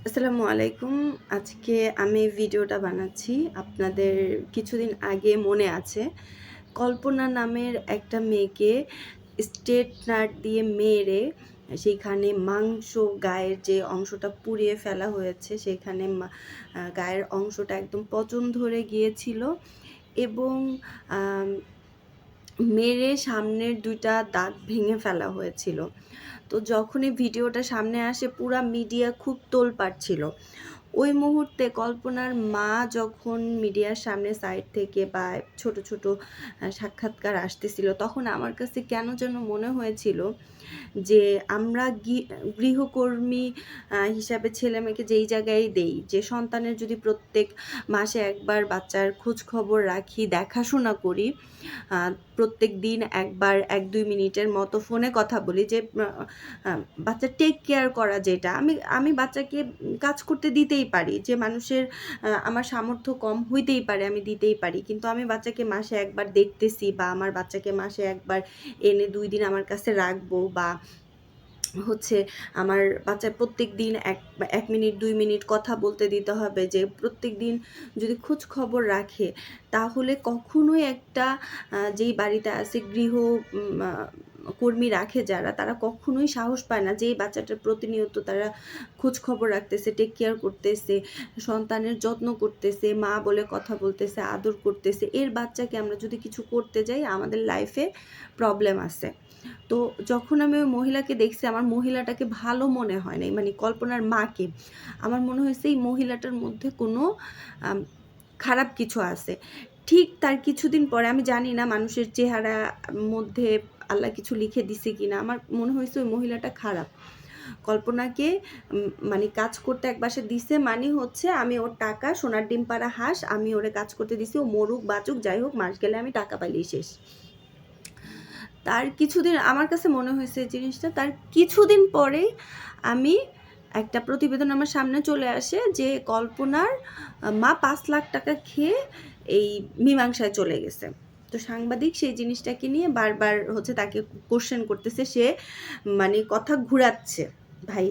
আসসালামু আলাইকুম। আজকে আমি ভিডিওটা বানাচ্ছি। আপনাদের কিছুদিন আগে মনে আছে, কল্পনা নামের একটা মেয়েকে স্ট্রেটনার দিয়ে মেরে সেইখানে মাংস, গায়ের যে অংশটা পুড়িয়ে ফেলা হয়েছে, সেখানে গায়ের অংশটা একদম পচন ধরে গিয়েছিল এবং আম মেরে সামনের ২ টা দাঁত ভেঙে ফেলা হয়েছিল। তো যখনই ভিডিওটা সামনে আসে পুরা মিডিয়া খুব তোলপাড় ছিল। ওই মুহূর্তে কল্পনার মা যখন মিডিয়ার সামনে সাইড থেকে বা ছোট ছোট সাক্ষাৎকার আসতেছিল, তখন আমার কাছে কেন যেন মনে হয়েছিল যে আমরা গৃহকর্মী হিসাবে ছেলেমেয়েকে যেই জায়গায় দেই, যে সন্তানের যদি প্রত্যেক মাসে একবার বাচ্চার খোঁজ খবর রাখি, দেখাশোনা করি, প্রত্যেক দিন একবার ১-২ মিনিটের মতো ফোনে কথা বলি, যে বাচ্চা টেক কেয়ার করা, যেটা আমি বাচ্চাকে কাজ করতে দিতেই পারি, যে মানুষের আমার সামর্থ্য কম হইতেই পারে, আমি দিতেই পারি, কিন্তু আমি বাচ্চাকে মাসে একবার দেখতেছি বা আমার বাচ্চাকে মাসে একবার এনে ২ দিন আমার কাছে রাখবো, বা হচ্ছে আমার বাচ্চার প্রত্যেক দিন ১ মিনিট ২ মিনিট কথা বলতে দিতে হবে, যে প্রত্যেক দিন যদি খোঁজ খবর রাখে, তাহলে কখনোই একটা যেই বাড়িতে আছে কর্মী রাখে যারা, তারা কখনোই সাহস পায় না যে এই বাচ্চাটার প্রতিনিয়ত তারা খোঁজ খবর রাখতেছে, টেক কেয়ার করতেছে, সন্তানের যত্ন করতেছে, মা বলে কথা বলতেছে, আদর করতেছে। এর বাচ্চাকে আমরা যদি কিছু করতে যাই, আমাদের লাইফে প্রবলেম আছে। তো যখন আমি ওই মহিলাকে দেখছি, আমার মহিলাটাকে ভালো মনে হয় নাই, মানে কল্পনার মাকে। আমার মনে হয়েছে এই মহিলাটার মধ্যে কোনো খারাপ কিছু আছে। ঠিক তার কিছুদিন পরে, আমি জানি না মানুষের চেহারা মধ্যে আল্লাহ কিছু লিখে দিছে কিনা, আমার মনে হয়েছে ওই মহিলাটা খারাপ। কল্পনাকে মানে কাজ করতে এক বাসায় দিছে, মানে হচ্ছে আমি ওর টাকা, সোনার ডিম পাড়া হাঁস, আমি ওরে কাজ করতে দিছি, ও মরুক বাঁচুক যাই হোক, মাস গেলে আমি টাকা পাইলেই শেষ। তার কিছুদিন আমার কাছে মনে হয়েছে জিনিসটা, তার কিছুদিন পরেই আমি একটা প্রতিবেদন আমার সামনে চলে আসে যে কল্পনার মা ৫ লাখ টাকা খেয়ে এই মীমাংসায় চলে গেছে। তো সাংবাদিক সেই জিনিসটাকে নিয়ে বারবার হচ্ছে তাকে কোশ্চেন করতেছে, সে মানে কথা ঘুরাচ্ছে। ভাই,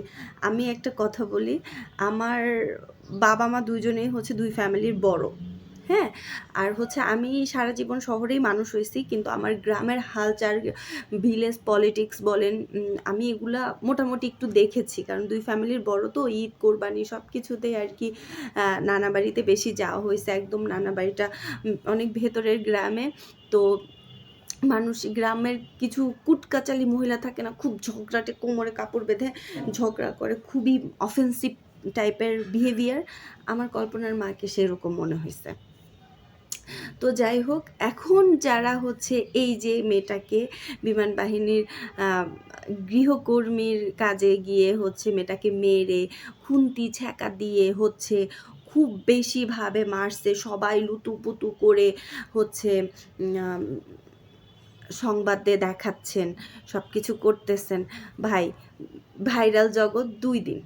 আমি একটা কথা বলি, আমার বাবা মা দুইজনেই হচ্ছে ২ ফ্যামিলির বড়, হ্যাঁ? আর হচ্ছে আমি সারা জীবন শহরেই মানুষ হইছি, কিন্তু আমার গ্রামের হালচাল, ভিলেজ পলিটিক্স বলেন, আমি এগুলা মোটামুটি একটু দেখেছি। কারণ ২ ফ্যামিলির বড় তো, ঈদ, কোরবানি সব কিছুতেই আরকি নানা বাড়িতে বেশি যাওয়া হইছে। একদম নানা বাড়িটা অনেক ভেতরের গ্রামে। তো মানুষ, গ্রামের কিছু কুটকাচালি মহিলা থাকে না, খুব ঝগড়াটে, কোমরে কাপড় বেঁধে ঝগড়া করে, খুবই অফেন্সিভ টাইপের বিহেভিয়ার। আমার কল্পনার মাকে সেরকম মনে হইছে। তো যাই হোক, এখন যারা হচ্ছে এই যে মেয়েটাকে বিমান বাহিনীর গৃহকর্মীর কাজে গিয়ে হচ্ছে মেয়েটাকে মেরে খুন্তি ছ্যাঁকা দিয়ে হচ্ছে খুব বেশিভাবে মারছে, সবাই লুতুপুতু করে হচ্ছে সংবাদে দেখাচ্ছেন, সব কিছু করতেছেন। ভাই, ভাইরাল জগৎ ২ দিন,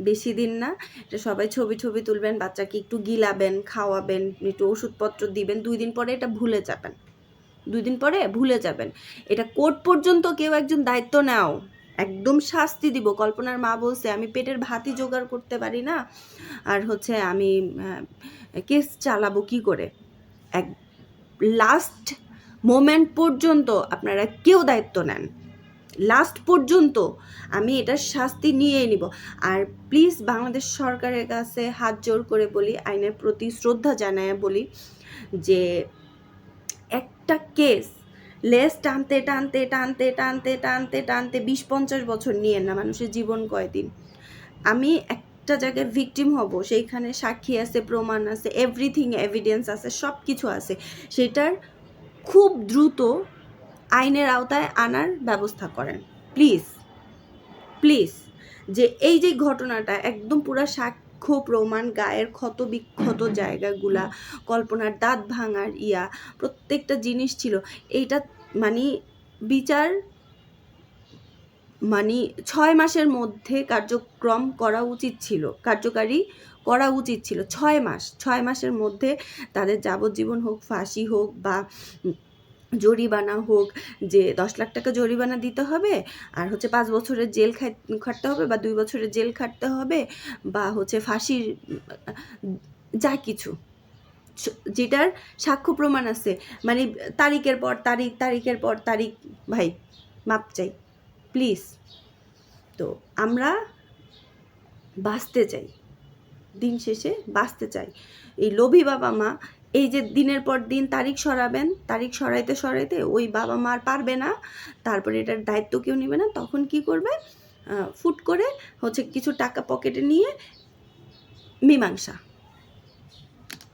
বেশি দিন না। এটা সবাই ছবি ছবি তুলবেন, বাচ্চাকে একটু গিলাবেন, খাওয়াবেন, একটু ওষুধপত্র দিবেন, ২ দিন পরে এটা ভুলে যাবেন। ২ দিন পরে ভুলে যাবেন। এটা কোর্ট পর্যন্ত কেউ একজন দায়িত্ব নাও, একদম শাস্তি দিব। কল্পনার মা বলছে, আমি পেটের ভাতই জোগাড় করতে পারি না, আর হচ্ছে আমি কেস চালাবো কি করে? এক লাস্ট মোমেন্ট পর্যন্ত আপনারা কেউ দায়িত্ব নেন, লাস্ট পর্যন্ত আমি এটার শাস্তি নিয়েই নিব। আর প্লিজ বাংলাদেশ সরকারের কাছে হাত জোর করে বলি, আইনের প্রতি শ্রদ্ধা জানায় বলি, যে একটা কেস লেস টানতে টানতে টানতে টানতে টানতে টানতে ২০-৫০ বছর নিয়ে না, মানুষের জীবন কয়দিন? আমি একটা জায়গায় ভিকটিম হব, সেইখানে সাক্ষী আছে, প্রমাণ আছে, এভরিথিং এভিডেন্স আছে, সব কিছু আছে, সেটার খুব দ্রুত আইনের আওতায় আনার ব্যবস্থা করেন প্লিজ, প্লিজ। যে এই যে ঘটনাটা একদম পুরা সাক্ষ্য প্রমাণ, গায়ের ক্ষত বিক্ষত জায়গাগুলা, কল্পনার দাঁত ভাঙার প্রত্যেকটা জিনিস ছিল, এইটা মানে বিচার মানে ৬ মাসের মধ্যে কার্যক্রম করা উচিত ছিল, কার্যকারী করা উচিত ছিল। ৬ মাস, ৬ মাসের মধ্যে তাদের যাবজ্জীবন হোক, ফাঁসি হোক, বা জরিমানা হোক, যে ১০ লাখ টাকা জরিমানা দিতে হবে, আর হচ্ছে ৫ বছরের জেল খাটতে হবে, বা ২ বছরের জেল খাটতে হবে, বা হচ্ছে ফাঁসির যা কিছু যেটার সাক্ষ্য প্রমাণ আছে, মানে তারিখের পর তারিখ, তারিখের পর তারিখ। ভাই মাপ চাই প্লিজ। তো আমরা বাঁচতে চাই, দিন শেষে বাঁচতে চাই। এই লোভী বাবা মা এই যে দিনের পর দিন তারিখ সরাবেন, তারিখ সরাইতে সরাইতে ওই বাবা মা আর পারবে না, তারপরে এটার দায়িত্ব কেউ নেবে না, তখন কি করবে, ফুট করে হচ্ছে কিছু টাকা পকেটে নিয়ে মীমাংসা।